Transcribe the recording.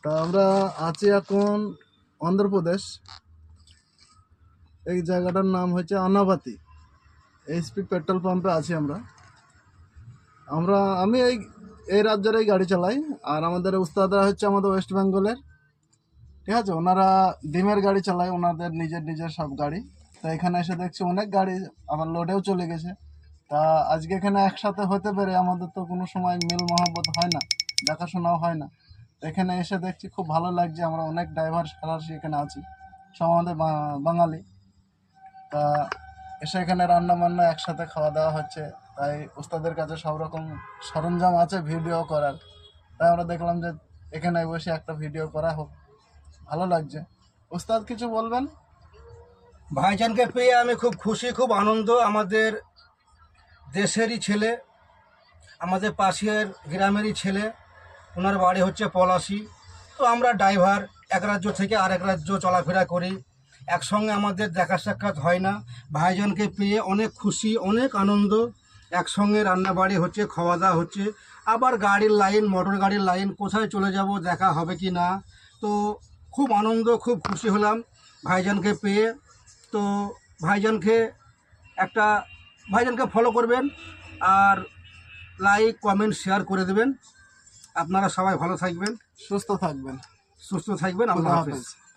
তা আমরা আছি এখন অন্ধ্রপ্রদেশ। এই জায়গাটার নাম হচ্ছে আনাবাতি। এইচপি পেট্রোল পাম্পে আছি আমরা। আমি এই রাজ্যের গাড়ি চালাই। আর আমাদের উস্তাদরা হচ্ছে আমাদের ওয়েস্ট বেঙ্গলের। ঠিক আছে, ওনারা ডিমের গাড়ি চালায়, ওনাদের নিজের সব গাড়ি। তা এখানে এসে দেখছি অনেক গাড়ি আবার লোডেও চলে গেছে। তা আজকে এখানে একসাথে হতে পেরে আমাদের তো কোনো সময় মিল মহব্বত হয় না, দেখাশোনাও হয় না। এখানে এসে দেখছি খুব ভালো লাগছে। আমরা অনেক ড্রাইভার সারাসি এখানে আছি, সব আমাদের বাঙালি। তা এসে এখানে রান্না বান্না একসাথে খাওয়া দাওয়া হচ্ছে। তাই ওস্তাদের কাছে সব রকম সরঞ্জাম আছে ভিডিও করার। তাই আমরা দেখলাম যে এখানে বসে একটা ভিডিও করা হোক, ভালো লাগছে। ওস্তাদ কিছু বলবেন? ভাইজানকে পেয়ে আমি খুব খুশি, খুব আনন্দ। আমাদের দেশেরই ছেলে, আমাদের পাশের গ্রামেরই ছেলে। ওনার বাড়ি হচ্ছে পলাশি। তো আমরা ড্রাইভার, এক রাজ্য থেকে আরেক রাজ্য চলাফেরা করি, একসঙ্গে আমাদের দেখা সাক্ষাৎ হয় না। ভাইজানকে পেয়ে অনেক খুশি, অনেক আনন্দ। একসঙ্গে রান্না বাড়ি হচ্ছে, খাওয়া দাওয়া হচ্ছে। আবার গাড়ির লাইন, মোটর গাড়ির লাইন, কোথায় চলে যাব, দেখা হবে কি না। তো খুব আনন্দ, খুব খুশি হলাম ভাইজানকে পেয়ে। তো ভাইজানকে একটা ভাইজানকে ফলো করবেন, আর লাইক কমেন্ট শেয়ার করে দেবেন। আপনারা সবাই ভালো থাকবেন, সুস্থ থাকবেন। সুস্থ থাকবেন। আল্লাহ খোদা হাফেজ। হাফেজ।